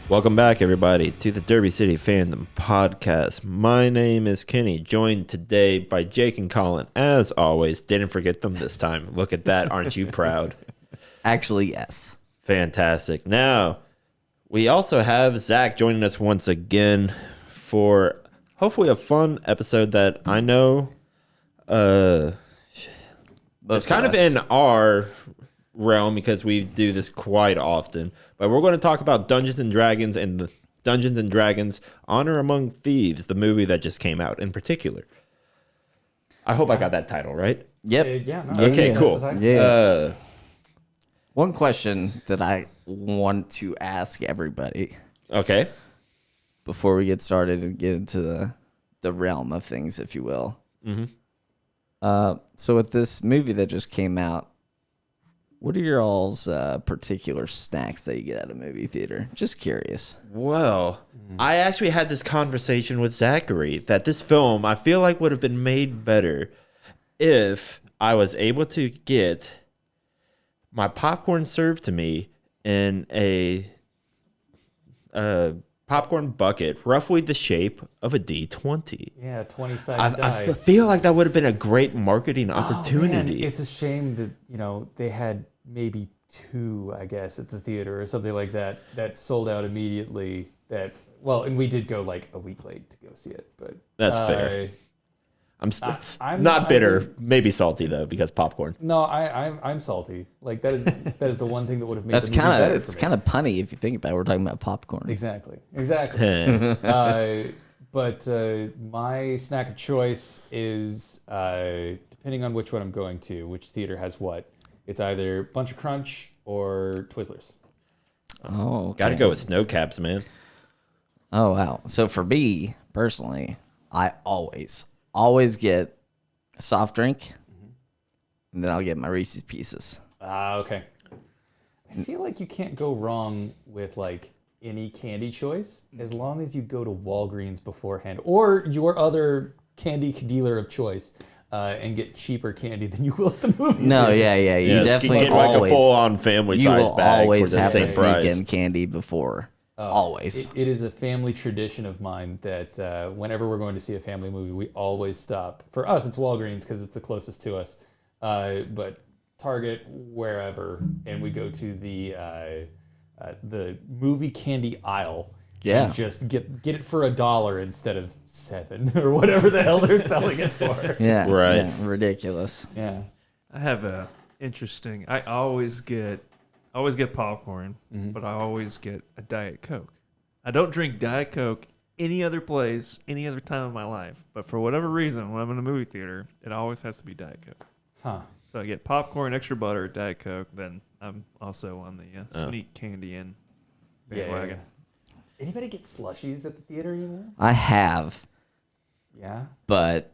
Welcome back, everybody, to the Derby City Fandom podcast. My name is Kenny, joined today by Jake and Colin. As always, didn't forget them this time. Look at that. Aren't you proud? Actually, yes. Fantastic. Now, we also have Zach joining us once again for hopefully a fun episode that I know it's kind of in our realm because we do this quite often. But we're going to talk about Dungeons and Dragons and the Dungeons and Dragons Honor Among Thieves, the movie that just came out in particular. I hope I got that title right. Yep. Yeah. Okay, cool. Yeah. One question that I want to ask everybody Okay. before we get started and get into the realm of things, if you will. Mm-hmm. So with this movie that just came out, what are your all's particular snacks that you get at a movie theater? Just curious. Well, I actually had this conversation with Zachary that this film I feel like would have been made better if I was able to get my popcorn served to me in a popcorn bucket, roughly the shape of a D20. Yeah, 20-sided die. I feel like that would have been a great marketing Man, opportunity. it's a shame that, they had maybe 2, I guess, at the theater or something like that sold out immediately. And we did go like a week late to go see it, but That's fair. I'm I'm not bitter, maybe salty though because popcorn. No, I'm salty. Like that is the one thing that would have made That's the movie better it's for me. kind of punny if you think about it. We're talking about popcorn. Exactly. But my snack of choice is, depending on which one I'm going to, which theater has what, it's either Bunch of Crunch or Twizzlers. Oh, okay. Got to go with snow caps, man. Oh, wow. So for me, personally, I always get a soft drink, and then I'll get my Reese's Pieces. Okay. I feel like you can't go wrong with like any candy choice as long as you go to Walgreens beforehand or your other candy dealer of choice and get cheaper candy than you will at the movie. No, yeah. You Yes, definitely get like always a full-on family you size will bag always for the have same to sneak price. in candy before. Always. It is a family tradition of mine that whenever we're going to see a family movie, we always stop. For us, it's Walgreens because it's the closest to us. But Target, wherever, and we go to the movie candy aisle. Yeah. And just get it for $1 instead of $7 or whatever the hell they're selling it for. Yeah. Right. Yeah, ridiculous. Yeah. I have a interesting. I always get popcorn, but I always get a Diet Coke. I don't drink Diet Coke any other place, any other time of my life. But for whatever reason, when I'm in a movie theater, it always has to be Diet Coke. Huh. So I get popcorn, extra butter, Diet Coke. Then I'm also on the sneak candy in bandwagon. Anybody get slushies at the theater anymore? I have, Yeah. but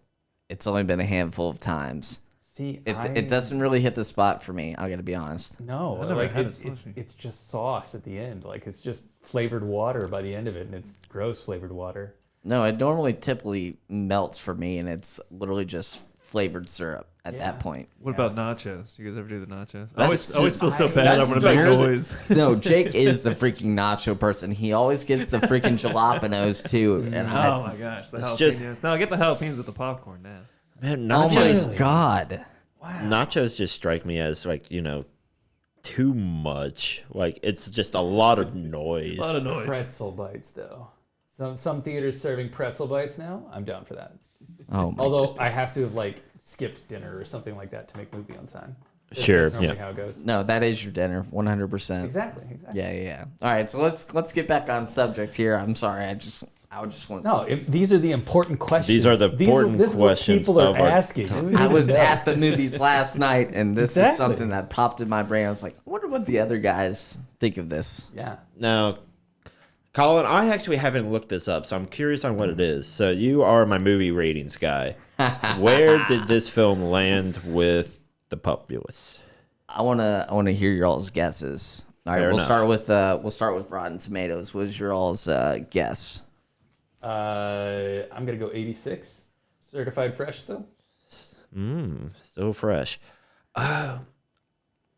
it's only been a handful of times. See, It doesn't really hit the spot for me. I got to be honest. No, I never like had a it's slushie. just sauce at the end. Like it's just flavored water by the end of it, and it's gross flavored water. No, it normally typically melts for me, and it's literally just flavored syrup at that point. What about nachos? You guys ever do the nachos? I That's- always feel so bad. I'm that's gonna the- make noise. No, Jake is the freaking nacho person. He always gets the freaking jalapenos too. And Oh my gosh, the jalapenos. just- No, I get the jalapenos with the popcorn now. Man, oh nachos, my god. nachos just strike me as like, too much. Like it's just a lot of noise. A lot of noise. Pretzel bites, though. Some theaters serving pretzel bites now. I'm down for that. Oh my. Although I have to have like skipped dinner or something like that to make movie on time. Sure, That's normally yeah. how it goes. No, that is your dinner, 100%. Exactly. Yeah. All right, so let's get back on subject here. I'm sorry, I just want. No, these are the important questions. These are the important this is questions what people of are our asking. I was at the movies last night, and this is Exactly. something that popped in my brain. I was like, I wonder what the other guys think of this. Yeah. Now, Colin, I actually haven't looked this up, so I'm curious on what it is. So you are my movie ratings guy. Where did this film land with the populace? I wanna hear your all's guesses. All right, Fair we'll start with Rotten Tomatoes. What is your all's guess? I'm gonna go 86. Certified fresh still. Still fresh.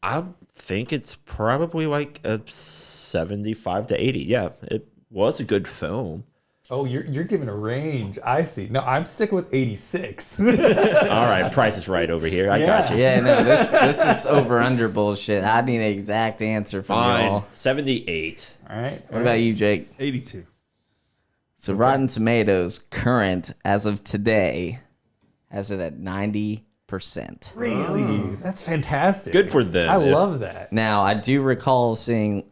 I think it's probably like a 75 to 80. Yeah, it was a good film. Oh, you're giving a range. I see. No, I'm sticking with 86. All right, Price is right over here. I got you. Yeah, no, this is over under bullshit. I need an exact answer from Fine, y'all. 78. All right. What about you, Jake? 82. So Rotten Tomatoes current as of today has it at 90%. Really? That's fantastic. Good for them. I love that. Now I do recall seeing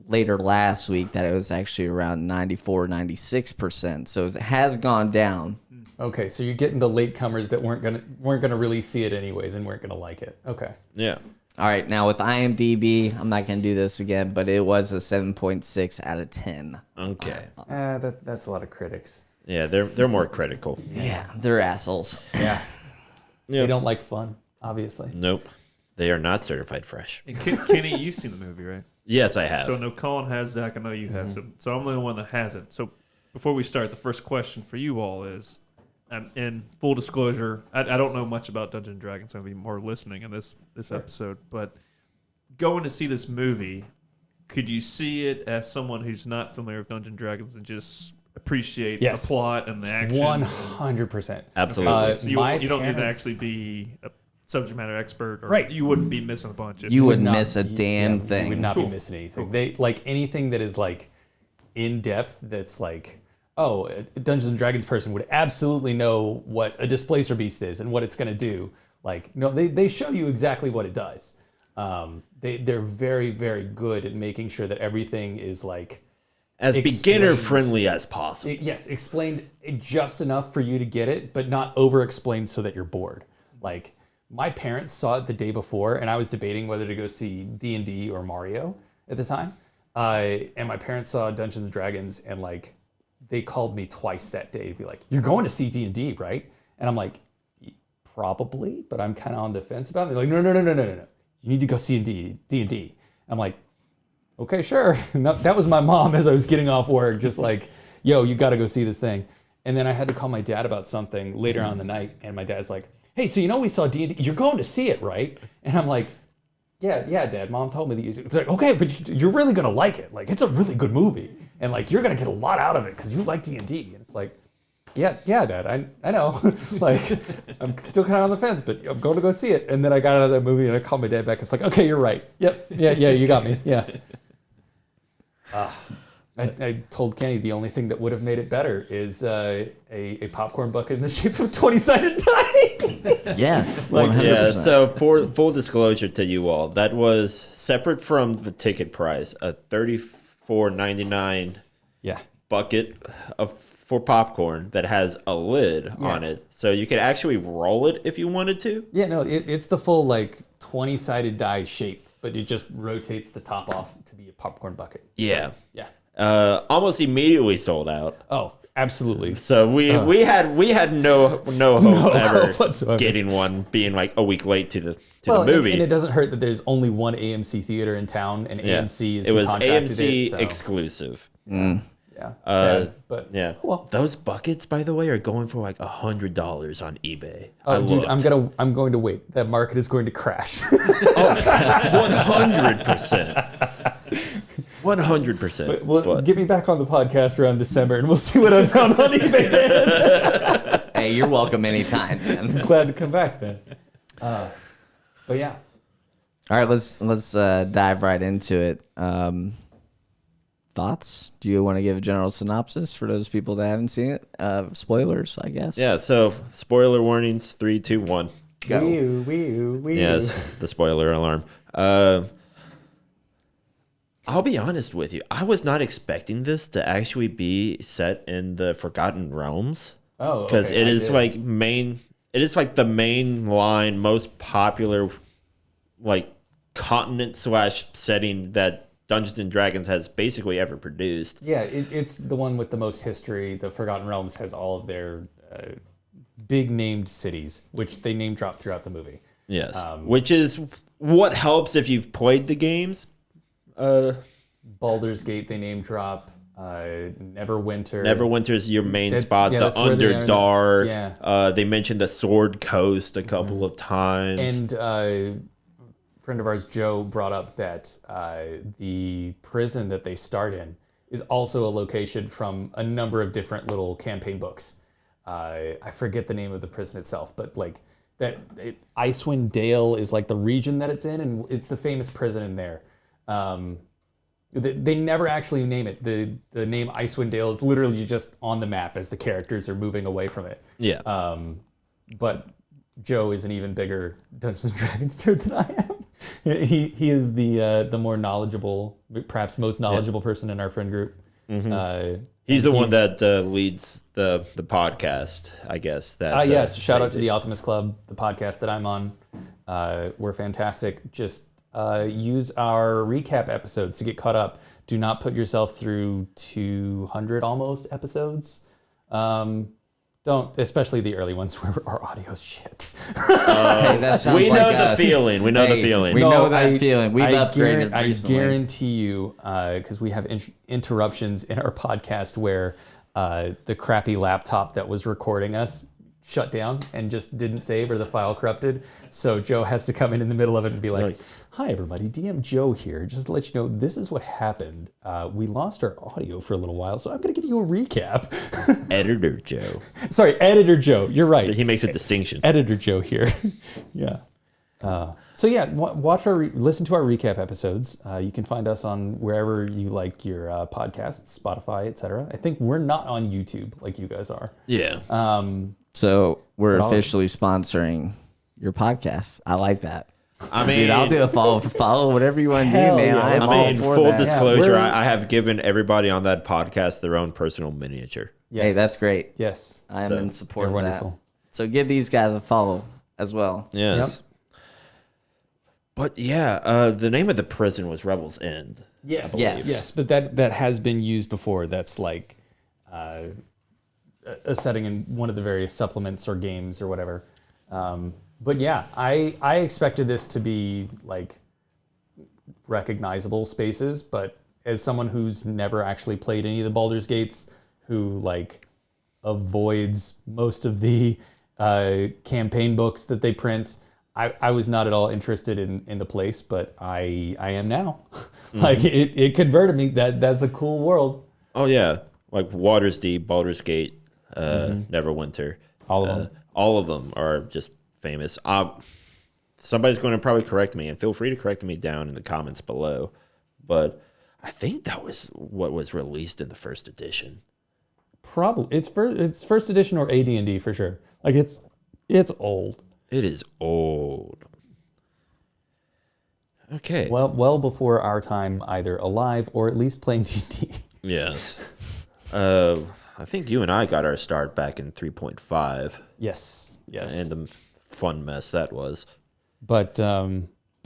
later last week that it was actually around 94-96%. So it has gone down. Okay, so you're getting the latecomers that weren't gonna really see it anyways and weren't gonna like it. Okay. Yeah. All right, now with IMDb, I'm not gonna do this again, but it was a 7.6 out of 10. Okay. That's a lot of critics. Yeah, they're more critical. Yeah, they're assholes. Yeah. Yeah. They don't like fun, obviously. Nope. They are not certified fresh. And Kenny, you've seen the movie, right? Yes, I have. So no, Colin has, Zach, I know you have some. So I'm the only one that hasn't. So before we start, the first question for you all is, in full disclosure, I don't know much about Dungeons & Dragons. So I'll be more listening in this episode. But going to see this movie, could you see it as someone who's not familiar with Dungeons & Dragons and just appreciate the plot and the action? 100%. Absolutely. So you don't need to actually be a subject matter expert, or Right. you wouldn't be missing a bunch. You wouldn't not- miss a damn thing. You would not be missing anything. They like anything that is like in depth. That's like, oh, a Dungeons and Dragons person would absolutely know what a displacer beast is and what it's going to do. Like, no, they show you exactly what it does. They're very, very good at making sure that everything is like as beginner friendly as possible. yes, explained just enough for you to get it, but not over explained so that you're bored. Like, my parents saw it the day before, and I was debating whether to go see D&D or Mario at the time. And my parents saw Dungeons and Dragons, and like, they called me twice that day to be like, "You're going to see D&D, right?" And I'm like, "Probably," but I'm kind of on the fence about it. They're like, "No. You need to go see D&D." I'm like, "Okay, sure." And that was my mom as I was getting off work, just like, "Yo, you got to go see this thing." And then I had to call my dad about something later on in the night, and my dad's like, "Hey, so we saw D&D. You're going to see it, right?" And I'm like, yeah, Dad. Mom told me that it's like, okay, but you're really gonna like it. Like, it's a really good movie, and like, you're gonna get a lot out of it because you like D&D." And it's like, yeah, Dad. I know. Like, I'm still kind of on the fence, but I'm going to go see it. And then I got out of that movie, and I called my dad back. It's like, okay, you're right. Yep. Yeah, you got me. Yeah. I told Kenny the only thing that would have made it better is a popcorn bucket in the shape of a 20-sided die. Yeah, 100%. Yeah, so for full disclosure to you all, that was separate from the ticket price, a $34.99 bucket for popcorn that has a lid on it. So you could actually roll it if you wanted to. Yeah, no, it's the full like 20-sided die shape, but it just rotates the top off to be a popcorn bucket. Yeah. So, yeah. Almost immediately sold out. Oh, absolutely. So we had no hope ever whatsoever. getting one, being like a week late to the Well, movie. and it doesn't hurt that there's only one AMC theater in town, and AMC is it who was contracted AMC it, so, exclusive. yeah, sad, but Yeah. well. Those buckets, by the way, are going for like $100 on eBay. Oh, dude, looked. I'm going to wait. That market is going to crash. 100%. 100%. Well, get me back on the podcast around December, and we'll see what I found on eBay then. Hey, you're welcome anytime, man. Glad to come back then. But yeah. All right, let's dive right into it. Thoughts? Do you want to give a general synopsis for those people that haven't seen it? Spoilers, I guess. Yeah, so spoiler warnings, 3, 2, 1. Go. Wee-oo. Yes, the spoiler alarm. I'll be honest with you. I was not expecting this to actually be set in the Forgotten Realms. Oh, because okay, it is like the main line, most popular like continent / setting that Dungeons and Dragons has basically ever produced. Yeah, it's the one with the most history. The Forgotten Realms has all of their big named cities, which they name drop throughout the movie. Yes, which is what helps if you've played the games. Baldur's Gate, they name drop. Neverwinter. Neverwinter's your main spot. yeah, the that's where they are. Underdark. Yeah. They mentioned the Sword Coast a couple of times. And friend of ours, Joe, brought up that the prison that they start in is also a location from a number of different little campaign books. I forget the name of the prison itself, but like Icewind Dale is like the region that it's in, and it's the famous prison in there. They never actually name it. The name Icewind Dale is literally just on the map as the characters are moving away from it. Yeah. But Joe is an even bigger Dungeons and Dragons nerd than I am. He is the more knowledgeable, perhaps most knowledgeable person in our friend group. He's the one that leads the podcast, I guess. That yes, shout out to the Alchemist Club, the podcast that I'm on. We're fantastic. Just use our recap episodes to get caught up. Do not put yourself through 200 almost episodes. Don't, especially the early ones where our audio's shit. Hey, that sounds we like know us. the feeling. We know the feeling. We know that feeling. We've upgraded I recently. guarantee you, because we have interruptions in our podcast where the crappy laptop that was recording us shut down and just didn't save, or the file corrupted. So Joe has to come in the middle of it and be like, "Hi everybody, DM Joe here. Just to let you know, this is what happened. We lost our audio for a little while, so I'm going to give you a recap." Editor Joe. Sorry, Editor Joe. You're right. He makes a distinction. Editor Joe here. Yeah. So yeah, listen to our recap episodes. You can find us on wherever you like your podcasts, Spotify, etc. I think we're not on YouTube like you guys are. Yeah. So we're officially sponsoring your podcast. I like that. I mean, Dude, I'll do a follow whatever you want to do, Hell man. yeah. I am I all mean, for full that. disclosure, we're- I have given everybody on that podcast their own personal miniature. Yes. Hey, that's great. Yes. I am So, in support you're of that. wonderful. So give these guys a follow as well. Yes. But yeah, the name of the prison was Revel's End. Yes. Yes. Yes. But that has been used before. That's like a setting in one of the various supplements or games or whatever. But yeah, I expected this to be like recognizable spaces, but as someone who's never actually played any of the Baldur's Gates, who like avoids most of the campaign books that they print, I was not at all interested in the place, but I am now. Like it converted me. That's a cool world. Oh yeah, like Water's Deep, Baldur's Gate, Neverwinter. All of them. All of them are just famous. Somebody's going to probably correct me, and feel free to correct me down in the comments below. But I think that was what was released in the first edition. Probably it's first edition or AD&D for sure. Like it's old. It is old. Okay. Well before our time, either alive or at least playing D&D. Yes. I think you and I got our start back in 3.5. Yes. And the fun mess that was. But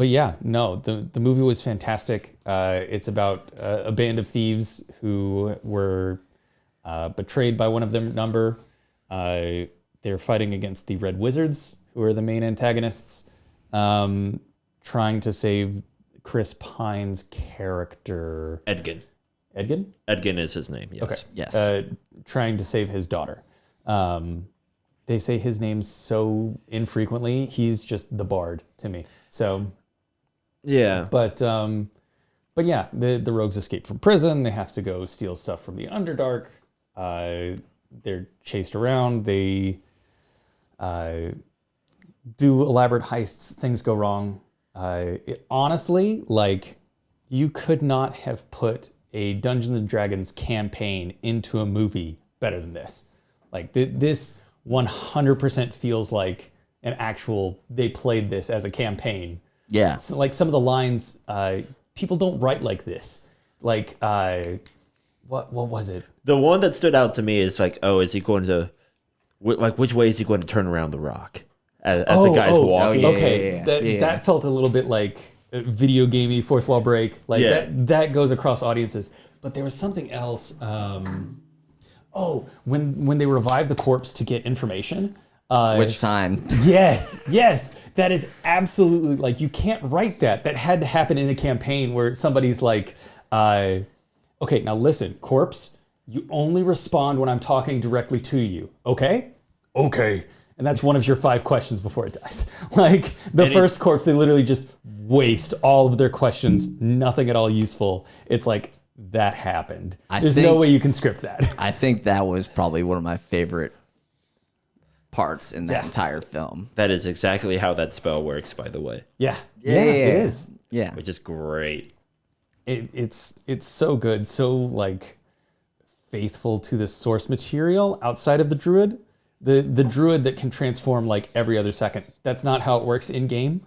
yeah, no, the movie was fantastic. It's about a band of thieves who were betrayed by one of their number. They're fighting against the Red Wizards, who are the main antagonists, trying to save Chris Pine's character. Edgin. Edgin? Edgin is his name, yes. Okay. Yes. Trying to save his daughter. They say his name so infrequently. He's just the bard to me. So, Yeah. but yeah, the rogues escape from prison. They have to go steal stuff from the Underdark. They're chased around. They do elaborate heists. Things go wrong. Honestly, like, you could not have put a Dungeons and Dragons campaign into a movie better than this. Like, this 100% feels like an actual, they played this as a campaign. Yeah. So, like, some of the lines, people don't write like this. Like, what was it? The one that stood out to me is like, oh, is he going to, like, which way is he going to turn around the rock as the guy's walking? yeah. Okay, that felt a little bit like video gamey, fourth wall break. Like that goes across audiences. But there was something else. When they revive the corpse to get information. Which time? Yes, that is absolutely, like, you can't write that. That had to happen in a campaign where somebody's like, okay, now listen, corpse, you only respond when I'm talking directly to you. Okay. And that's one of your 5 questions before it dies. Like, the first corpse, they literally just waste all of their questions, nothing at all useful. It's like, that happened. There's no think- way you can script that. I think that was probably one of my favorite parts in that Yeah. entire film. That is exactly how that spell works, by the way, Yeah, it is. Yeah. which is great. It's so good, so like faithful to the source material outside of the druid. The druid that can transform like every other second. That's not how it works in game.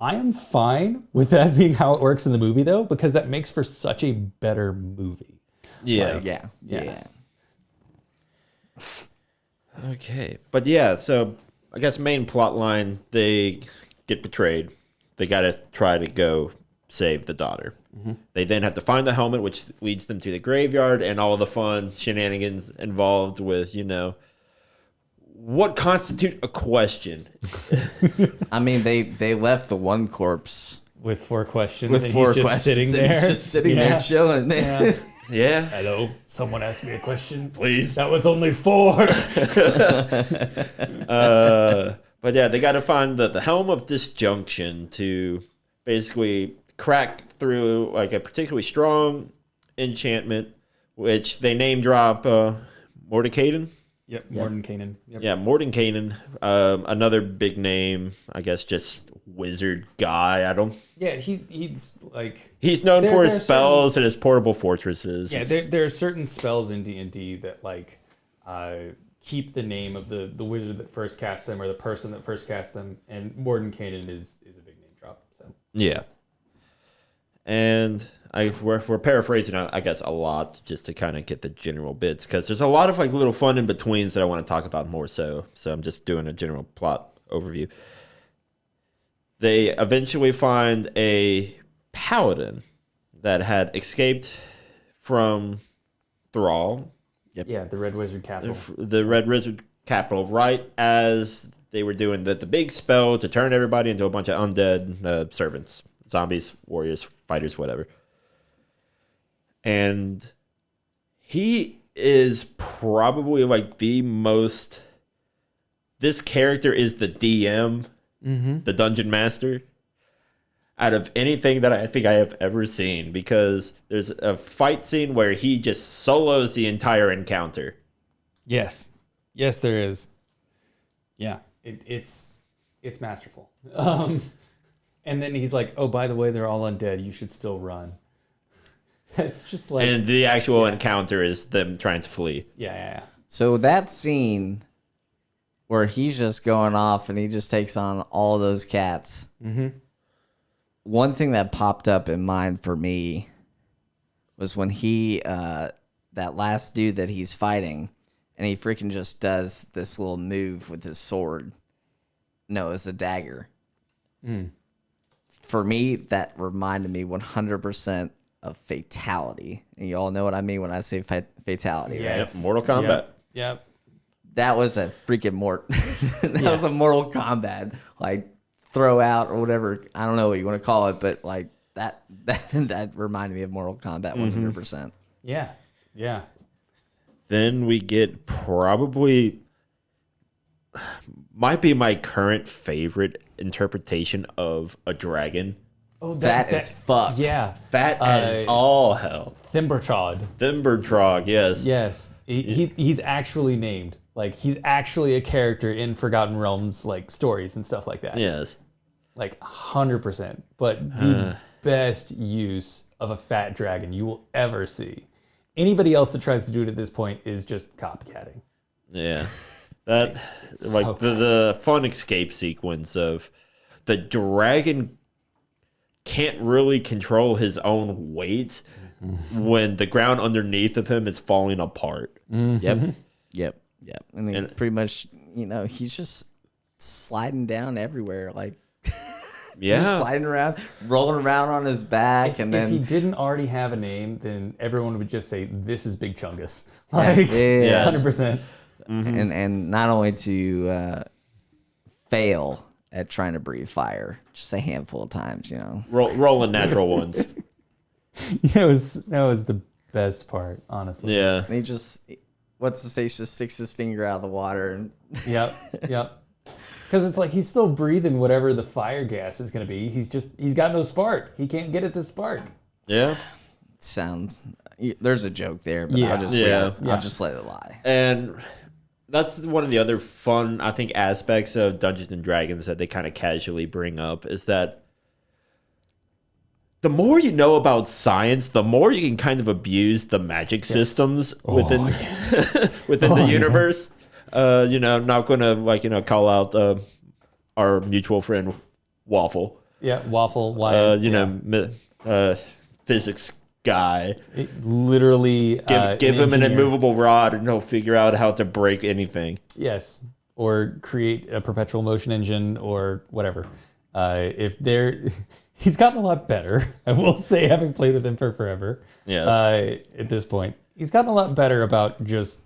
I am fine with that being how it works in the movie though, because that makes for such a better movie. Yeah. Yeah. Okay. But yeah, so I guess main plot line, they get betrayed. They got to try to go save the daughter. They then have to find the helmet, which leads them to the graveyard and all the fun shenanigans involved with, what constitute a question. I mean, they left the one corpse With 4 questions, with and 4 he's just questions. sitting and there. He's just sitting there chilling. Yeah. Yeah. Hello, someone asked me a question. Please. That was only 4. But yeah, they got to find the helm of disjunction to basically crack through like a particularly strong enchantment, which they name drop Mordecaidan. Yep, Mordenkainen. Yep. Yeah, Mordenkainen. Another big name, I guess, just wizard guy. Yeah, he's like He's known There- for there his are spells and his portable fortresses. yeah. There are certain spells in D&D that like keep the name of the wizard that first cast them or the person that first cast them, and Mordenkainen is a big name drop. So Yeah. And we're paraphrasing, I guess, a lot just to kind of get the general bits, because there's a lot of like little fun in betweens that I want to talk about more so. So I'm just doing a general plot overview. They eventually find a paladin that had escaped from Thrall, yeah, the Red Wizard capital. the Red Wizard capital, right as they were doing the big spell to turn everybody into a bunch of undead servants, zombies, warriors, fighters, whatever. And he is probably like the most. This character is the DM, the dungeon master, out of anything that I think I have ever seen, because there's a fight scene where he just solos the entire encounter. Yes, there is. Yeah, it's masterful. And then he's like, "Oh, by the way, they're all undead. You should still run." It's just like, And the actual encounter is them trying to flee. yeah. So that scene where he's just going off and he just takes on all those cats. One thing that popped up in mind for me was when he, that last dude that he's fighting, and he freaking just does this little move with his sword. No, it's a dagger. For me, that reminded me 100% of Fatality. And you all know what I mean when I say Fatality, right? Yes. Mortal Kombat. Yep. That was a freaking was a Mortal Kombat, like throw out or whatever. I don't know what you want to call it, but like that reminded me of Mortal Kombat 100%. Yeah. Then we get probably might be my current favorite interpretation of a dragon. Oh, That is fucked. Yeah. Fat as all hell. Thimbertrod. Thimbertrog, yes. Yes. He's actually named. Like, he's actually a character in Forgotten Realms, like, stories and stuff like that. Yes. Like, 100%. But the best use of a fat dragon you will ever see. Anybody else that tries to do it at this point is just copycatting. Yeah. That, like, so the fun escape sequence of the dragon can't really control his own weight when the ground underneath of him is falling apart. Yep. And then pretty much, he's just sliding down everywhere, like Yeah. sliding around, rolling around on his back, and If he then didn't already have a name, then everyone would just say, "This is Big Chungus." Like, yeah. 100%. and not only to fail at trying to breathe fire, just a handful of times, Rolling natural ones. That was the best part, honestly. Yeah. And he just, what's his face, just sticks his finger out of the water, and Yep. Because it's like he's still breathing whatever the fire gas is going to be. He's got no spark. He can't get it to spark. Yeah. Sounds. There's a joke there, but Yeah. I'll just let it lie. And that's one of the other fun, I think, aspects of Dungeons and Dragons that they kind of casually bring up is that the more you know about science, the more you can kind of abuse the magic systems within the universe. Not going to call out our mutual friend Waffle. Yeah, Waffle. Why? Physics guy. Literally, Give him an engineer. immovable rod, and he'll figure out how to break anything. Yes, or create a perpetual motion engine or whatever. He's gotten a lot better. I will say, having played with him for forever. Yes. At this point, he's gotten a lot better about just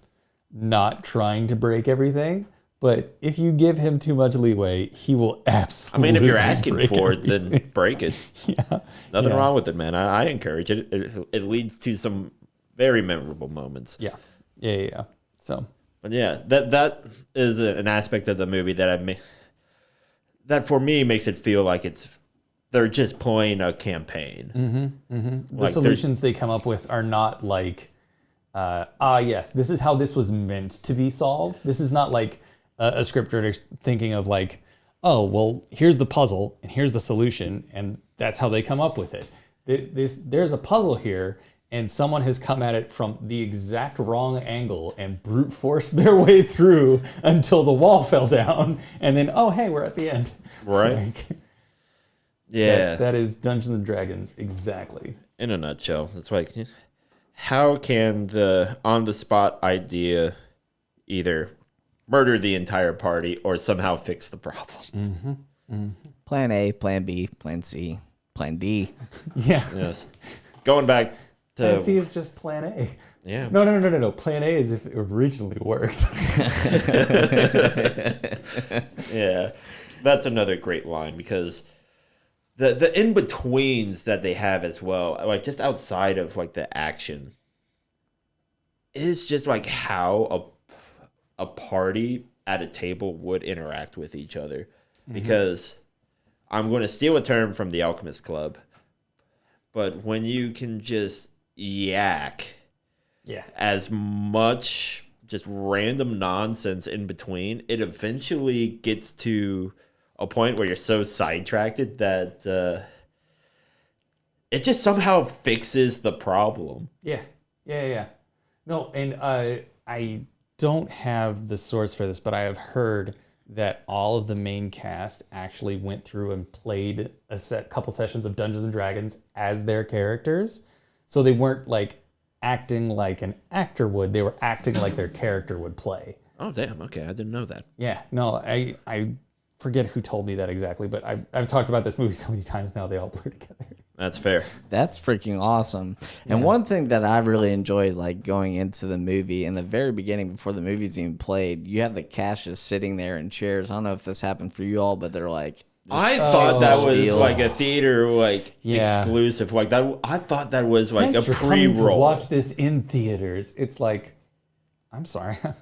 not trying to break everything. But if you give him too much leeway, he will absolutely. If you're asking break for everything. it, then break it. Yeah. Nothing Yeah. wrong with it, man. I encourage it. It leads to some very memorable moments. Yeah. So. But yeah, that is an aspect of the movie that for me makes it feel like they're just playing a campaign. The solutions they come up with are not like, yes, this is how this was meant to be solved. This is not like a script writer thinking of like, oh, well, here's the puzzle and here's the solution, and that's how they come up with it. There's a puzzle here, and someone has come at it from the exact wrong angle and brute forced their way through until the wall fell down, and then, oh, hey, we're at the end. Right. Like, Yeah. that is Dungeons and Dragons, exactly. In a nutshell, it's like, how can the on-the-spot idea either murder the entire party or somehow fix the problem? Plan A, Plan B, Plan C, Plan D. Yeah. Yes. Going back to... Plan C is just Plan A. Yeah. No. Plan A is if it originally worked. Yeah. That's another great line because the in-betweens that they have as well, like just outside of like the action, is just like how a party at a table would interact with each other. Because I'm going to steal a term from the Alchemist Club, but when you can just yak as much just random nonsense in between, it eventually gets to a point where you're so sidetracked that it just somehow fixes the problem. Yeah. No, and I don't have the source for this, but I have heard that all of the main cast actually went through and played couple sessions of Dungeons and Dragons as their characters. So they weren't like acting like an actor would, they were acting like their character would play. Oh, damn. Okay, I didn't know that. Yeah, no, I forget who told me that exactly, but I've talked about this movie so many times now, they all blur together. That's fair. That's freaking awesome. And one thing that I really enjoyed, like going into the movie in the very beginning, before the movie's even played, you have the cast just sitting there in chairs. I don't know if this happened for you all, but they're like, I thought that was spiel. like a theater exclusive. Like that, I thought that was like Thanks a for coming to pre-roll. watch this in theaters. It's like, I'm sorry, I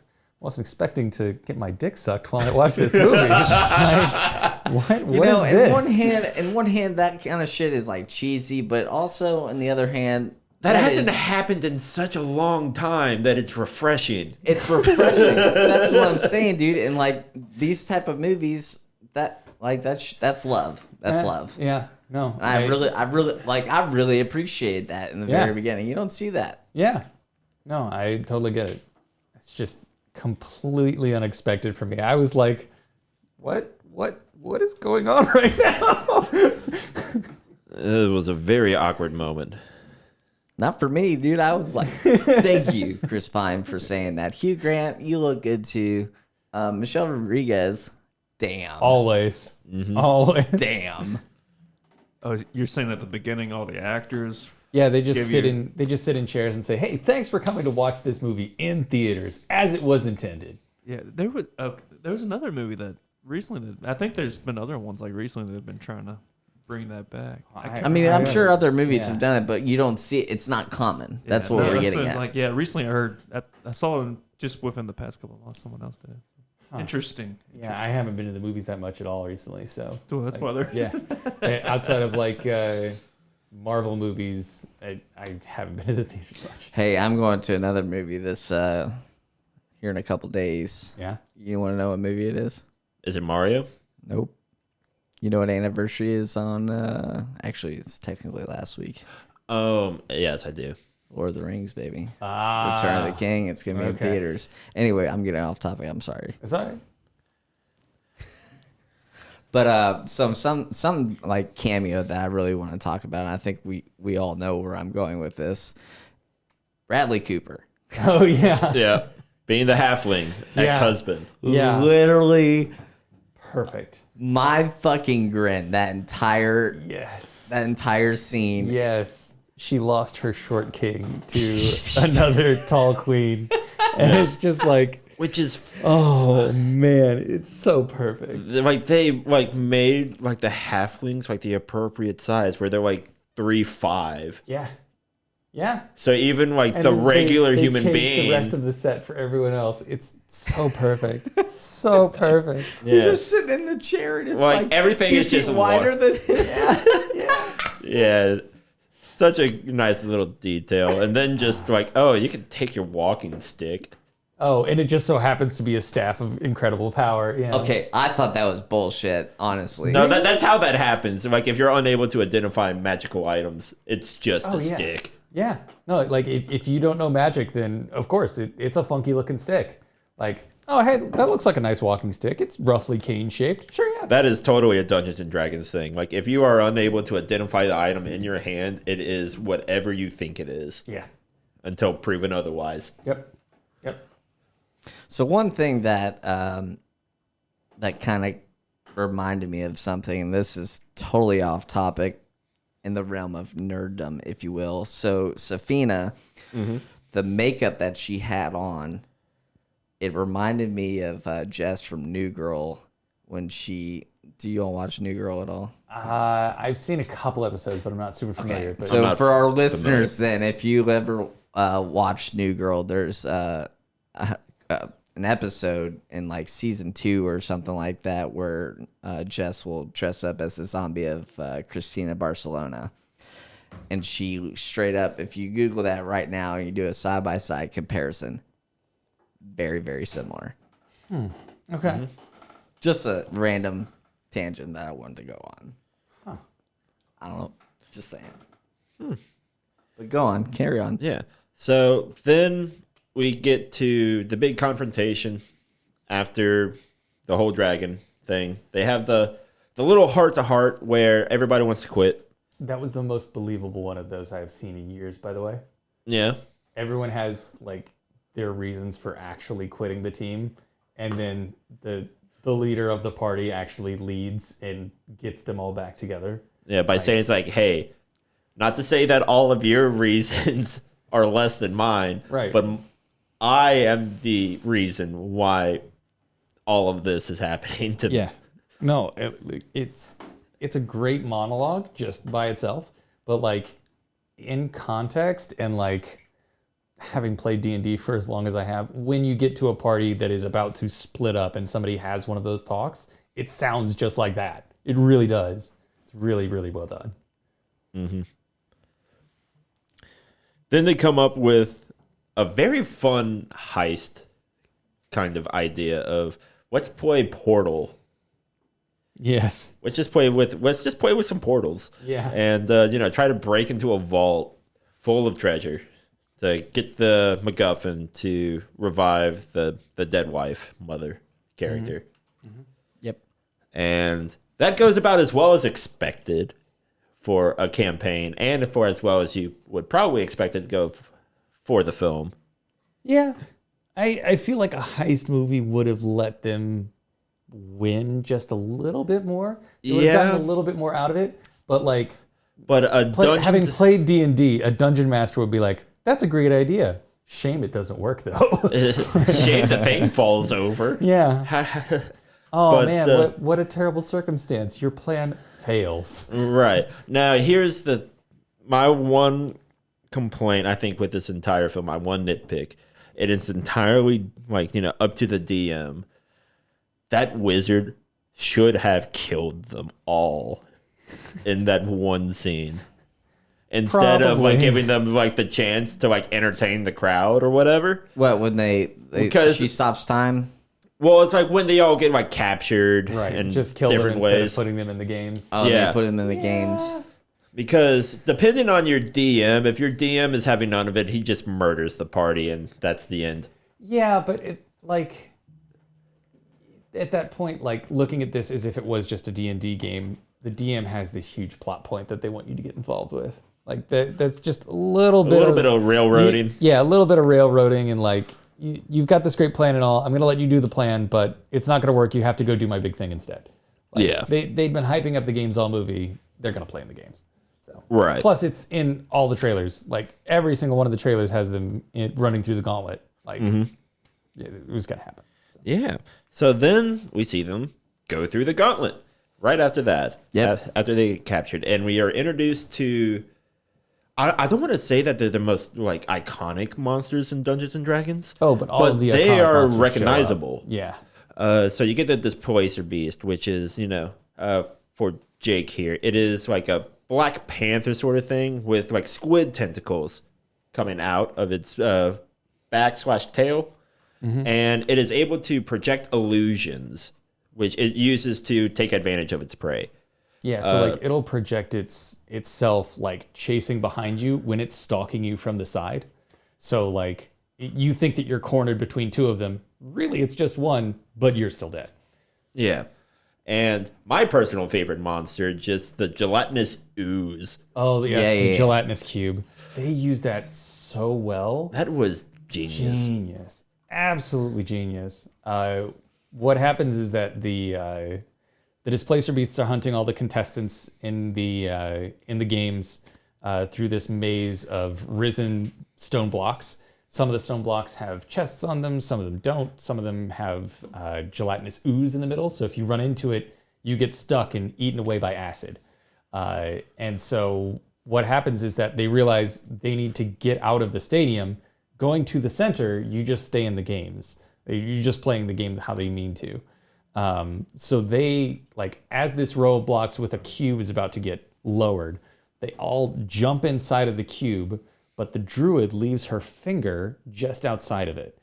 wasn't expecting to get my dick sucked while I watched this movie. Like, what is this? in one hand, that kind of shit is like cheesy, but also on the other hand, That hasn't happened in such a long time that it's refreshing. It's refreshing. That's what I'm saying, dude. And like these type of movies, that's love. That's love. Yeah, no. And I really appreciate that in the very beginning. You don't see that. Yeah. No, I totally get it. It's just completely unexpected for me. I was like, what is going on right now? It was a very awkward moment. Not for me, dude. I was like, thank you, Chris Pine, for saying that. Hugh Grant, you look good too. Michelle Rodriguez, damn. Always. Always. Damn. Oh, you're saying at the beginning all the actors? Yeah, they just sit in chairs and say, "Hey, thanks for coming to watch this movie in theaters as it was intended." Yeah, there was another movie that recently I think there's been other ones like recently that have been trying to bring that back. I mean, I'm sure other movies have done it, but you don't see it. It's not common. That's what we're getting at. Like, yeah, recently I heard, I saw it just within the past couple of months, someone else did. Interesting. Yeah, I haven't been to the movies that much at all recently, so. Well, that's why they're. Yeah. Outside of like Marvel movies, I haven't been to the theaters much. Hey, I'm going to another movie this here in a couple days. Yeah. You want to know what movie it is? Is it Mario? Nope. You know what anniversary is on? Actually, it's technically last week. Yes, I do. Lord of the Rings, baby. Ah. Return of the King. It's gonna be in Okay. theaters. Anyway, I'm getting off topic. I'm sorry. Is that right? But some like cameo that I really want to talk about, and I think we all know where I'm going with this. Bradley Cooper. Oh, yeah. Yeah. Being the halfling, Yeah. ex-husband. Yeah. Literally, Perfect. my fucking grin. That entire Yes. scene. Yes. She lost her short king to another tall queen. And it's just like, Which is oh, man. It's so perfect. like they like made like the halflings like the appropriate size where they're like 3'5". Yeah. Yeah. So even like And the then regular they human changed being, the rest of the set for everyone else. It's so perfect. So perfect. He's yeah, just sitting in the chair, and it's Like, like everything 2 is just feet wider wa- than yeah, such a nice little detail. And then just like, oh, you can take your walking stick. Oh, and it just so happens to be a staff of incredible power. Yeah. Okay, I thought that was bullshit, honestly. No, that's how that happens. Like if you're unable to identify magical items, it's just Oh, a yeah. stick. Yeah. No, like if you don't know magic, then of course it's a funky looking stick. Like, oh, hey, that looks like a nice walking stick. It's roughly cane shaped. Sure, yeah. That is totally a Dungeons and Dragons thing. Like if you are unable to identify the item in your hand, it is whatever you think it is Yeah. until proven otherwise. Yep. Yep. So one thing that that kind of reminded me of something, and this is totally off topic in the realm of nerddom, if you will. So Safina, the makeup that she had on, it reminded me of Jess from New Girl when she. Do you all watch New Girl at all? I've seen a couple episodes, but I'm not super familiar. But So not for our listeners, then, if you ever watch New Girl, there's an episode in like season 2 or something like that where Jess will dress up as the zombie of Christina Barcelona. And she straight up, if you Google that right now and you do a side-by-side comparison, very, very similar. okay. Just a random tangent that I wanted to go on. I don't know. Just saying. But go on. Carry on. Yeah. So then we get to the big confrontation after the whole dragon thing. They have the little heart-to-heart where everybody wants to quit. That was the most believable one of those I've seen in years, by the way. Yeah. Everyone has like their reasons for actually quitting the team, and then the leader of the party actually leads and gets them all back together. Yeah, by saying it's like, hey, not to say that all of your reasons are less than mine, Right. but I am the reason why all of this is happening to Yeah. No, it's a great monologue just by itself, but like in context and like having played D&D for as long as I have, when you get to a party that is about to split up and somebody has one of those talks, it sounds just like that. It really does. It's really, really well done. Mm-hmm. Then they come up with a very fun heist kind of idea of let's play Portal. Yes. Let's just play with some portals. Yeah. And try to break into a vault full of treasure to get the MacGuffin to revive the dead wife mother character. Yep. And that goes about as well as expected for a campaign, and for as well as you would probably expect it to go for the film. Yeah. I feel like a heist movie would have let them win just a little bit more. They would have gotten a little bit more out of it. But like But having played D&D, a dungeon master would be like, that's a great idea. Shame it doesn't work though. shame the thing falls over. Yeah. Oh But, man, what a terrible circumstance. Your plan fails. Right. Now, here's my one complaint, I think, with this entire film, my one nitpick. It is entirely, up to the DM. that wizard should have killed them all in that one scene. Instead of like Probably. giving them like the chance to like entertain the crowd or whatever. What when Because- she stops time? Well, it's like when they all get like captured Right. in Just kill them different instead ways. of putting them in the games. Oh, Yeah. they put him in the games. Because depending on your DM, if your DM is having none of it, he just murders the party and that's the end. Yeah, but it like at that point, like looking at this as if it was just a D&D game, the DM has this huge plot point that they want you to get involved with. Like that's just a little bit of railroading. Yeah, a little bit of railroading and like you've got this great plan and all. I'm going to let you do the plan, but it's not going to work. You have to go do my big thing instead. Like, Yeah. They'd been hyping up the games all movie. They're going to play in the games. So Right. Plus, it's in all the trailers. Like every single one of the trailers has them running through the gauntlet. Like it was going to happen. So. Yeah. So then we see them go through the gauntlet right after that. Yep. After they get captured. And we are introduced to. I don't want to say that they're the most like iconic monsters in Dungeons and Dragons. Oh, but all of the they iconic are monsters show up. recognizable. Yeah. So you get the Displacer Beast, which is, for Jake here, it is like a Black Panther sort of thing with like squid tentacles coming out of its back/tail. And it is able to project illusions, which it uses to take advantage of its prey. Yeah, so like it'll project itself like chasing behind you when it's stalking you from the side. So like you think that you're cornered between two of them. Really, it's just one, but you're still dead. Yeah. And my personal favorite monster, just the gelatinous ooze. Oh, yes, Yeah, the yeah. gelatinous cube. They use that so well. That was genius. Genius. Absolutely genius. What happens is that the Displacer Beasts are hunting all the contestants in the games through this maze of risen stone blocks. Some of the stone blocks have chests on them, some of them don't. Some of them have gelatinous ooze in the middle. So if you run into it, you get stuck and eaten away by acid. And so what happens is that they realize they need to get out of the stadium. Going to the center, you just stay in the games. You're just playing the game how they mean to. So they, like, as this row of blocks with a cube is about to get lowered, they all jump inside of the cube, but the druid leaves her finger just outside of it.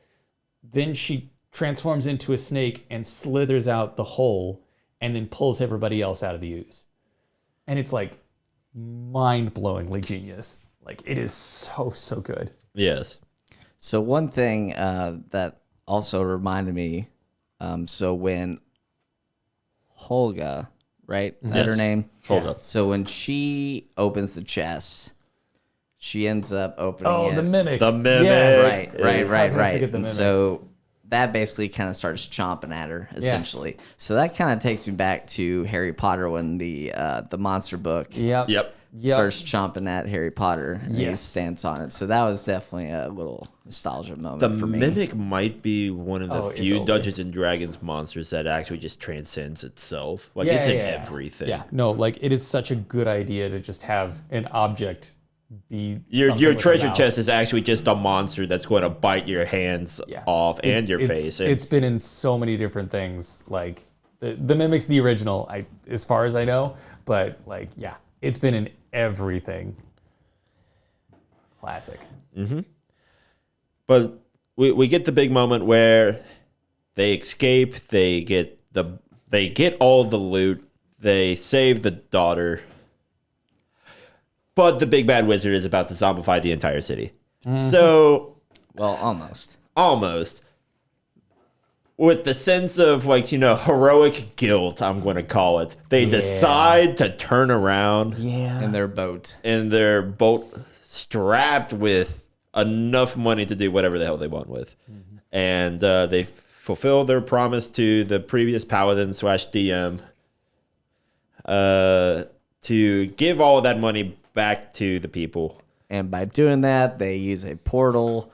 Then she transforms into a snake and slithers out the hole and then pulls everybody else out of the ooze. And it's like mind-blowingly genius. Like, it is so, so good. Yes. So one thing that also reminded me, so when Holga, right? That's Yes. her name? Hold up. So when she opens the chest, she ends up opening Oh, it. the mimic. The mimic. Right. How can I forget the And mimic? so that basically kind of starts chomping at her, essentially. So that kind of takes me back to Harry Potter when the monster book Yep. Yep. starts chomping at Harry Potter and he Yes. stands on it. So that was definitely a little nostalgia moment The for me. mimic might be one of the Oh, it's few over. Dungeons and Dragons monsters that actually just transcends itself. Like it's in everything. Yeah, no, like it is such a good idea to just have an object be Your something with a treasure mouth. chest is actually just a monster that's going to bite your hands Yeah. off and your It's- face. And It's been in so many different things. Like the mimic's the original, as far as I know, but like yeah, it's been in everything. Classic. But we get the big moment where they escape. They get all the loot. They save the daughter. But the big bad wizard is about to zombify the entire city. So Well, almost. almost with the sense of heroic guilt, I'm going to call it. They decide to turn around Yeah. In their boat. in their boat, strapped with enough money to do whatever the hell they want with, and they fulfill their promise to the previous paladin / DM to give all of that money back to the people. And by doing that, they use a portal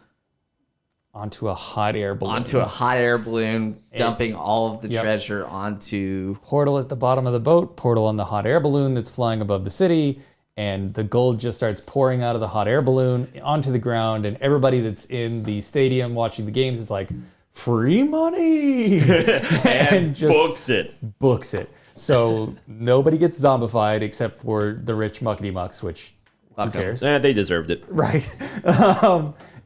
Onto a hot air balloon. onto a hot air balloon, dumping all of the Yep. treasure onto. Portal at the bottom of the boat, portal on the hot air balloon that's flying above the city, and the gold just starts pouring out of the hot air balloon onto the ground, and everybody that's in the stadium watching the games is like free money, and just books it. So nobody gets zombified except for the rich muckety mucks, which who cares? They deserved it. Right.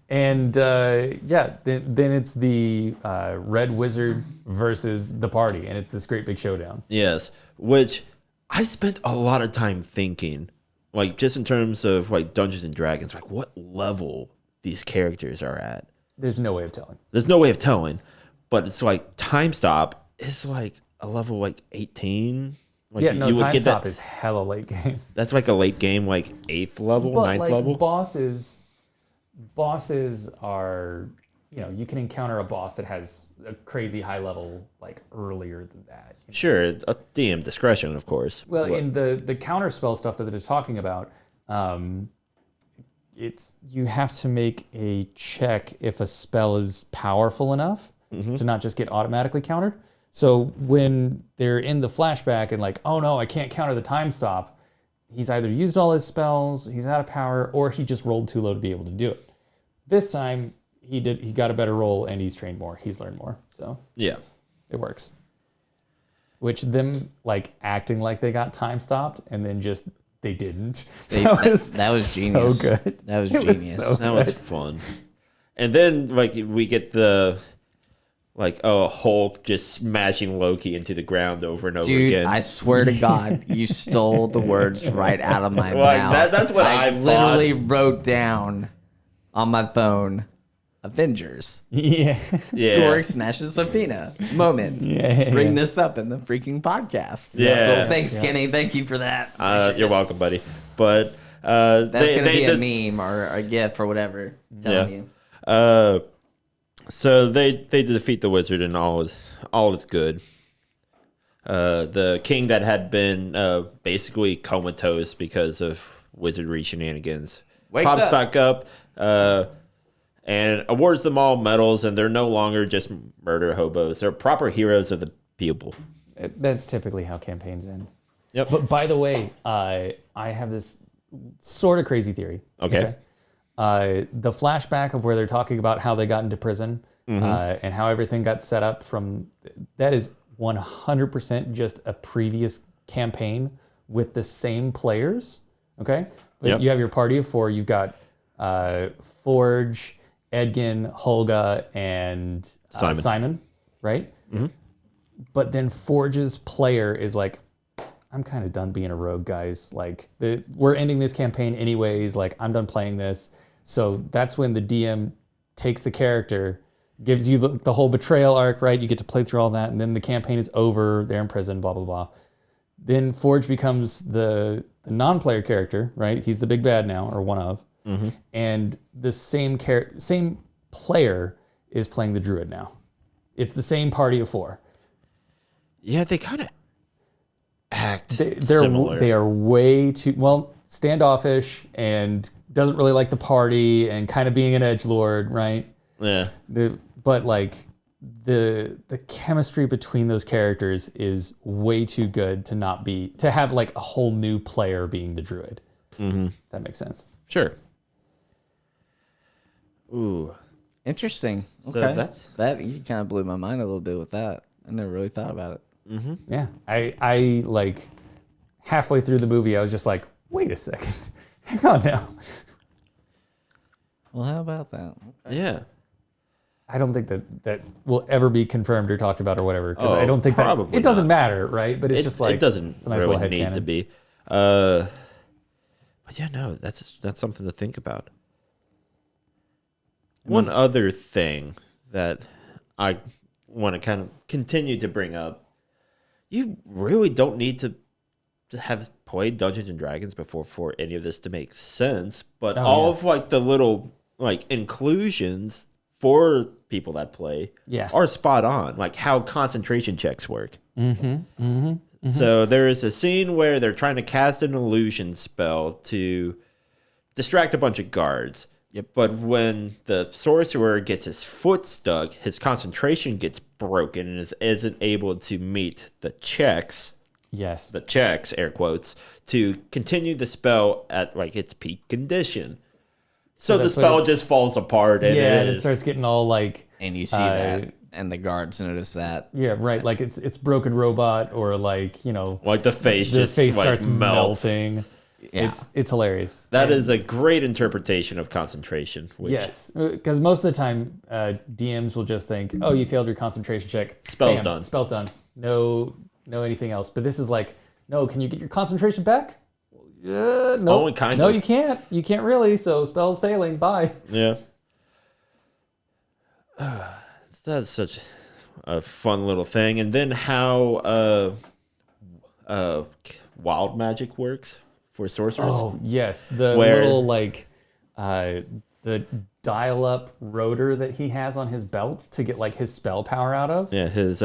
Then it's the Red Wizard versus the party, and it's this great big showdown. Yes, which I spent a lot of time thinking, like just in terms of like Dungeons and Dragons, like what level these characters are at. There's no way of telling. There's no way of telling, but it's like Time Stop is like a level like 18. Like Time Stop is hella late game. That's like a late game, like 8th level, But 9th like level. bosses are, you can encounter a boss that has a crazy high level like earlier than that. Sure, a DM discretion, of course. Well, But- in the counter spell stuff that they're talking about, it's you have to make a check if a spell is powerful enough to not just get automatically countered. So when they're in the flashback and like, oh no, I can't counter the Time Stop, he's either used all his spells, he's out of power, or he just rolled too low to be able to do it. This time he got a better roll and he's trained more, he's learned more, so yeah. it works. Which them like acting like they got time stopped and then just they didn't. That was genius. So good. That was It was genius. so That was fun. And then like we get the Hulk just smashing Loki into the ground over and over Dude, again. I swear to God, you stole the words right out of my Like, mouth. that's what I literally wrote down on my phone. Avengers. Yeah. yeah. Torg smashes Athena. Moment. Bring this up in the freaking podcast. Yeah. Well, thanks, Kenny. Thank you for that. You're welcome, buddy. But That's going to be a meme or a GIF or whatever. I'm telling you. So they defeat the wizard and all is good. The king that had been basically comatose because of wizardry shenanigans Wakes pops up. back up and awards them all medals, and they're no longer just murder hobos. They're proper heroes of the people. That's typically how campaigns end. Yep. But by the way, I have this sort of crazy theory. Okay. The flashback of where they're talking about how they got into prison and how everything got set up that is 100% just a previous campaign with the same players. Okay. But Yep. you have your party of 4. You've got Forge, Edgin, Holga, and Simon, right? Mm-hmm. But then Forge's player is like, I'm kind of done being a rogue, guys. Like, we're ending this campaign anyways. Like, I'm done playing this. So that's when the DM takes the character, gives you the whole betrayal arc, right? You get to play through all that, and then the campaign is over. They're in prison, blah, blah, blah. Then Forge becomes the non-player character, right? He's the big bad now, or one of. Mm-hmm. And the same player is playing the druid now. It's the same party of 4. Yeah, they kind of act They're similar. They are way too standoffish and doesn't really like the party and kind of being an edgelord, right? Yeah. But like the chemistry between those characters is way too good to have like a whole new player being the druid. Mm-hmm. If that makes sense. Sure. Ooh. Interesting. So Okay. That you kind of blew my mind a little bit with that. I never really thought about it. Mm-hmm. Yeah. I like halfway through the movie, I was just like, wait a second. Hang on now. Well, how about that? Okay. Yeah. I don't think that will ever be confirmed or talked about or whatever. Because Oh, I don't think that probably it doesn't matter, right? But it's just like it doesn't it's a nice really little need headcanon. to be. But yeah, no, that's something to think about. One other thing that I want to kind of continue to bring up, you really don't need to have played Dungeons and Dragons before for any of this to make sense. But all of like the little like inclusions for people that play are spot on. Like how concentration checks work. So there is a scene where they're trying to cast an illusion spell to distract a bunch of guards. Yep. But when the sorcerer gets his foot stuck, his concentration gets broken and isn't able to meet the checks. Yes. The checks, air quotes, to continue the spell at like its peak condition. So the that's what spell just falls apart and and it it is. starts getting all like And you see that. and the guards notice that. Yeah, right. Like it's broken robot, or like, you know, Like the face the just face like starts melts. melting. Yeah. It's hilarious. That is a great interpretation of concentration. Which Yes, because most of the time, DMs will just think, "Oh, you failed your concentration check. Spell's Bam, done. Spell's done. No anything else." But this is like, "No, can you get your concentration back?" Yeah, no, Only kind no, of. you can't. You can't really. So spell's failing. Bye. Yeah. That's such a fun little thing. And then how wild magic works for sorcerers. Oh yes, the Where- little like the dial-up rotor that he has on his belt to get like his spell power out of. Yeah, his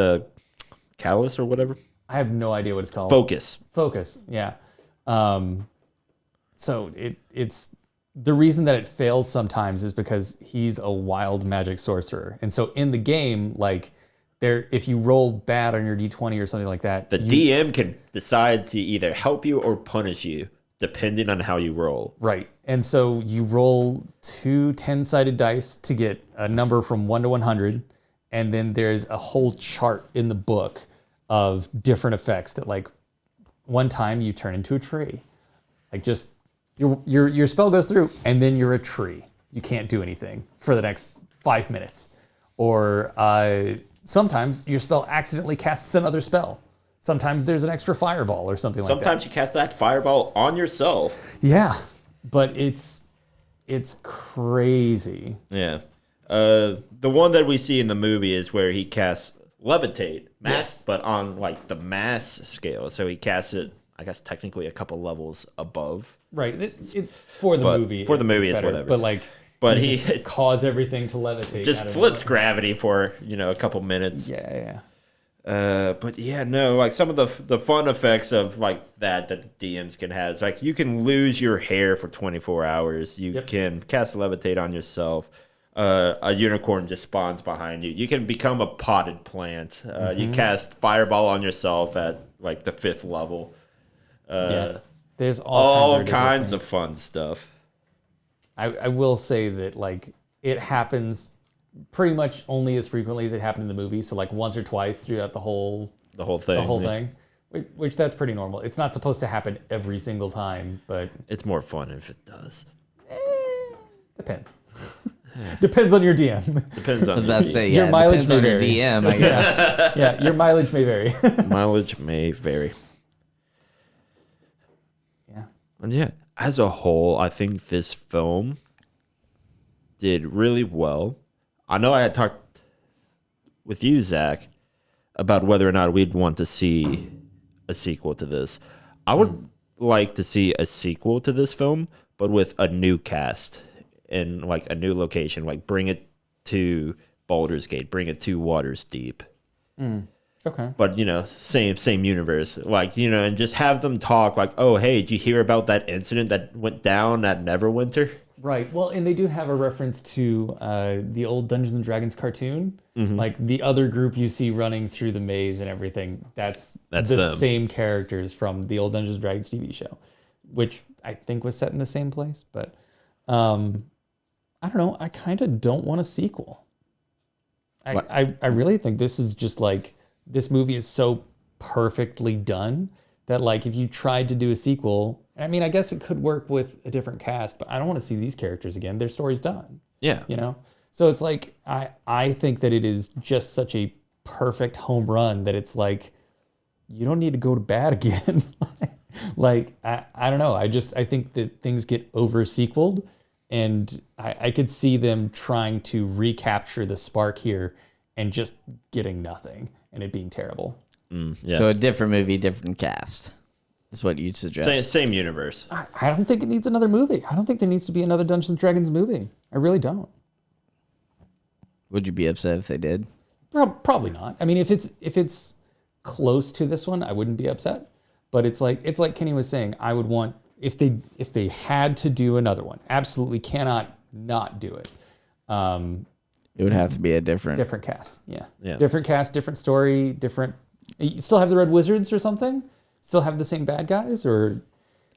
callus or whatever. I have no idea what it's called. Focus. Focus, yeah. So it's the reason that it fails sometimes is because he's a wild magic sorcerer, and so in the game, like if you roll bad on your d20 or something like that, The DM can decide to either help you or punish you, depending on how you roll. right, and so you roll 2 10-sided dice to get a number from 1 to 100, and then there's a whole chart in the book of different effects that, like, one time you turn into a tree, like just your spell goes through and then you're a tree. You can't do anything for the next 5 minutes. Or sometimes your spell accidentally casts another spell. Sometimes there's an extra fireball or something like that. Sometimes you cast that fireball on yourself. Yeah, but it's crazy. Yeah. The one that we see in the movie is where he casts levitate, mass, Yes. but on like the mass scale. So he casts it, I guess, technically a couple levels above. Right. For the But movie. for the movie, it's better. whatever. But like, But you he just cause everything to levitate. just out of flips nowhere. gravity for a couple minutes. Yeah. But yeah, no, like some of the fun effects of like that DMs can have. It's like you can lose your hair for 24 hours. You can cast levitate on yourself. A unicorn just spawns behind you. You can become a potted plant. You cast fireball on yourself at like the 5th level. Yeah. There's All kinds kinds of of fun stuff. I will say that like it happens pretty much only as frequently as it happened in the movie. So like once or twice throughout the whole thing. thing, which that's pretty normal. It's not supposed to happen every single time, but It's more fun if it does. depends. Depends on your DM. Depends on I was about to say, Your yeah, it mileage depends on may your vary. DM, I guess. Yeah, your mileage may vary. mileage may vary. Yeah. And yeah, as a whole, I think this film did really well. I know I had talked with you, Zach, about whether or not we'd want to see a sequel to this. I would like to see a sequel to this film, but with a new cast in like a new location. Like bring it to Baldur's Gate, bring it to Waters Deep. Okay. But same universe, like and just have them talk like, oh hey, did you hear about that incident that went down at Neverwinter? Right. Well, and they do have a reference to the old Dungeons and Dragons cartoon. Like the other group you see running through the maze and everything, that's the them. same characters from the old Dungeons and Dragons TV show, which I think was set in the same place. But I don't know. I kind of don't want a sequel. I really think this is just like, this movie is so perfectly done that like if you tried to do a sequel, I mean, I guess it could work with a different cast, but I don't want to see these characters again. Their story's done, Yeah. So it's like, I think that it is just such a perfect home run that it's like, you don't need to go to bat again. Like, I don't know. I think that things get over sequeled, and I could see them trying to recapture the spark here and just getting nothing and it being terrible. Yeah. So a different movie, different cast is what you'd suggest. Same universe. I don't think it needs another movie. I don't think there needs to be another Dungeons and Dragons movie. I really don't. Would you be upset if they did? Probably not. I mean, if it's close to this one, I wouldn't be upset. But it's like Kenny was saying, I would want, if they had to do another one, absolutely cannot not do it. It would have to be a different cast. Yeah. Yeah. Different cast, different story, different. You still have the Red Wizards or something? Still have the same bad guys, or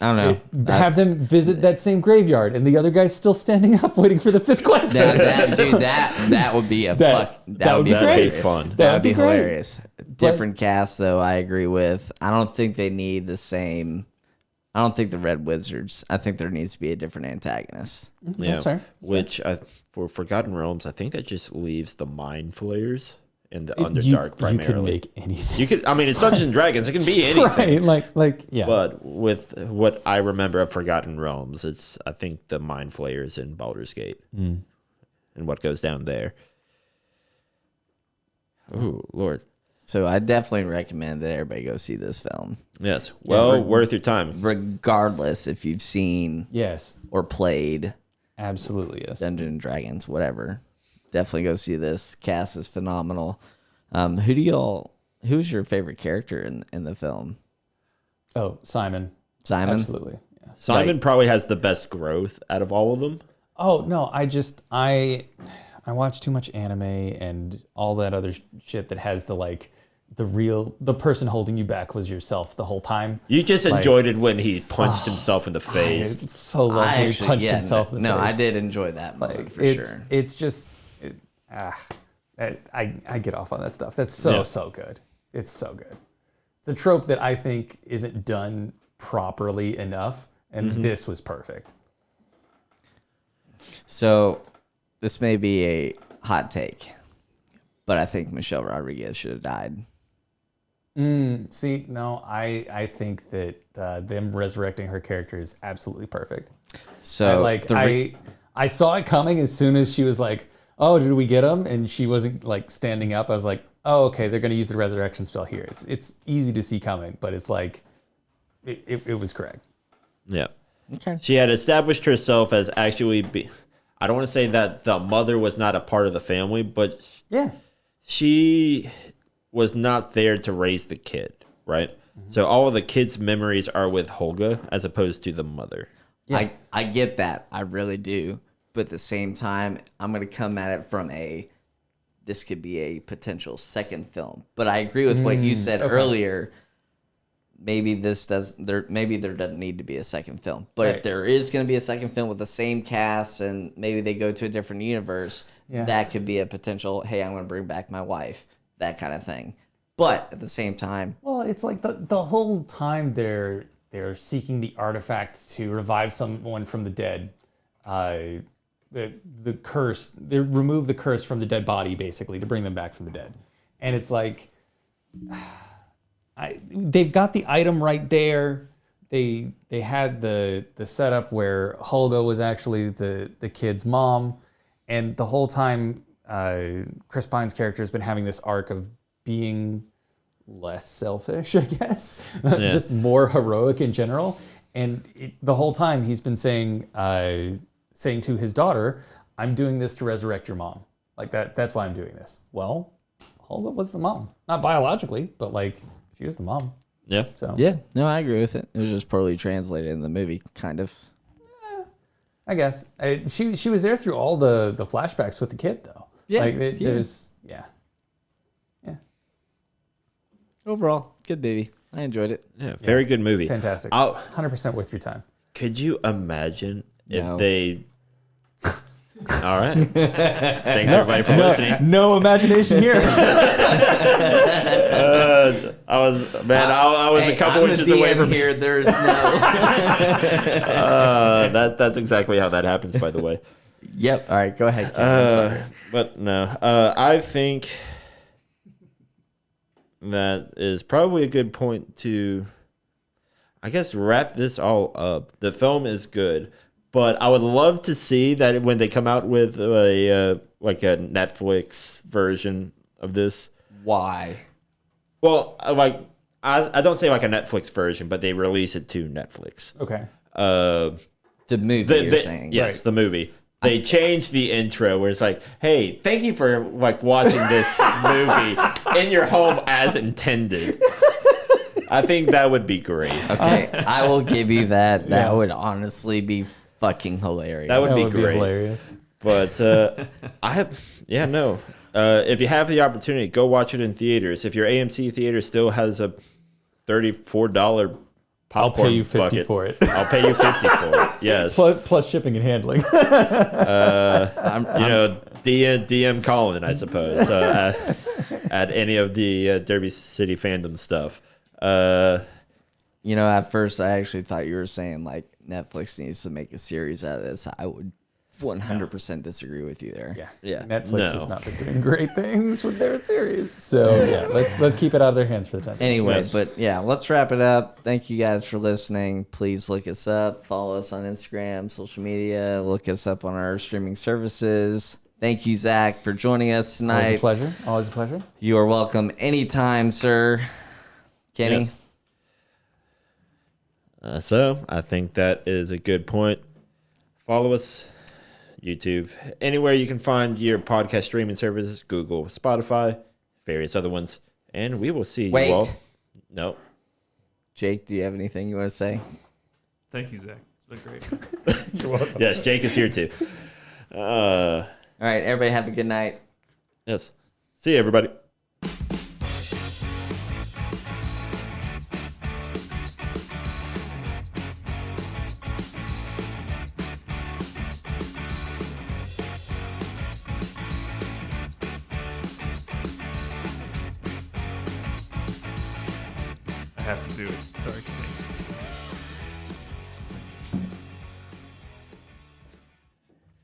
I don't know. Have them visit that same graveyard, and the other guy's still standing up waiting for the fifth question. That would be that would be hilarious. That'd be fun. That would be great. hilarious. Different cast, though. I agree with. I don't think they need the same. I don't think the Red Wizards. I think there needs to be a different antagonist. Yeah, That's fair. which for Forgotten Realms, I think that just leaves the Mind Flayers and the You Underdark primarily. could make anything. You could, I mean, it's Dungeons and Dragons. It can be anything. Right, yeah. But with what I remember of Forgotten Realms, it's I think the Mind Flayers in Baldur's Gate and what goes down there. Oh Lord! So I definitely recommend that everybody go see this film, Yes, well worth your time. regardless if you've seen Yes, or played absolutely yes. Dungeons and Dragons, whatever. Definitely go see this. Cast is phenomenal. Who's your favorite character in the film? Oh, Simon. Simon? Absolutely. Yeah. Simon probably has the best growth out of all of them. Oh no, I watch too much anime and all that other shit that has the person holding you back was yourself the whole time. You just enjoyed it when he punched himself in the face. It's so lovely when he punched himself in the face. I did enjoy that moment for sure. It's just, I get off on that stuff. That's so good. It's so good. It's a trope that I think isn't done properly enough, and this was perfect. So this may be a hot take, but I think Michelle Rodriguez should have died. See, no, I think that them resurrecting her character is absolutely perfect. So I saw it coming as soon as she was like, "Oh, did we get him?" And she wasn't like standing up. I was like, "Oh, okay, they're going to use the resurrection spell here." It's easy to see coming, but it's like it was correct. Yeah. Okay. She had established herself as actually I don't want to say that the mother was not a part of the family, but Yeah. she was not there to raise the kid, right? So all of the kid's memories are with Holga as opposed to the mother. Yeah. I get that. I really do. But at the same time, I'm going to come at it from this could be a potential second film. But I agree with what you said earlier. Maybe there doesn't need to be a second film. But if there is going to be a second film with the same cast and maybe they go to a different universe, that could be a potential, hey, I'm going to bring back my wife, that kind of thing. But at the same time, Well, it's like the whole time they're seeking the artifacts to revive someone from the dead. The curse, they remove the curse from the dead body basically to bring them back from the dead, and it's like they've got the item right there. They had the setup where Hulga was actually the kid's mom, and the whole time Chris Pine's character has been having this arc of being less selfish, I guess, just more heroic in general. And the whole time he's been saying to his daughter, "I'm doing this to resurrect your mom. Like that's why I'm doing this." Well, Hulga was the mom, not biologically, but like she was the mom. Yeah. So yeah, no, I agree with it. It was just poorly translated in the movie, kind of. I guess she was there through all the flashbacks with the kid though. Yeah, like there's yeah. Overall, good movie. I enjoyed it. Yeah, very good movie. Fantastic. 100% worth your time. Could you imagine if No. they... All right. Thanks, everybody, for listening. No imagination here. I was a couple inches away from here. There's no. That's exactly how that happens, by the way. Yep. All right. Go ahead. Ken. I'm sorry. But no, I think that is probably a good point to, I guess, wrap this all up. The film is good, but I would love to see that when they come out with a Netflix version of this. Why? Well, like I don't say like a Netflix version, but they release it to Netflix. Okay. The movie you're saying? Yes, Right. the movie. They changed the intro where it's like, "Hey, thank you for like watching this movie in your home as intended." I think that would be great. Okay, I will give you that. That would honestly be fucking hilarious. That would That be would great. be hilarious. But if you have the opportunity, go watch it in theaters. If your AMC theater still has a $34 I'll popcorn pay you 50 bucket. for it. I'll pay you 50 for it. Yes. Plus shipping and handling. DM Colin, I suppose, at any of the Derby City Fandom stuff. You know, at first I actually thought you were saying like Netflix needs to make a series out of this. I would 100% disagree with you there. Yeah. Netflix No. has not been doing great things with their series. So yeah, let's keep it out of their hands for the time being. Anyway, Yes. but yeah, let's wrap it up. Thank you guys for listening. Please look us up. Follow us on Instagram, social media. Look us up on our streaming services. Thank you, Zach, for joining us tonight. Always a pleasure. Always a pleasure. You are welcome anytime, sir. Kenny? Yes. So I think that is a good point. Follow us, YouTube, anywhere you can find your podcast streaming services, Google, Spotify, various other ones, and we will see Wait. you all. No. Jake, do you have anything you want to say? Thank you, Zach. It's been great. You're welcome. Yes, Jake is here too. All right, everybody have a good night. Yes. See you, everybody. I have to do it. Sorry, Kenny.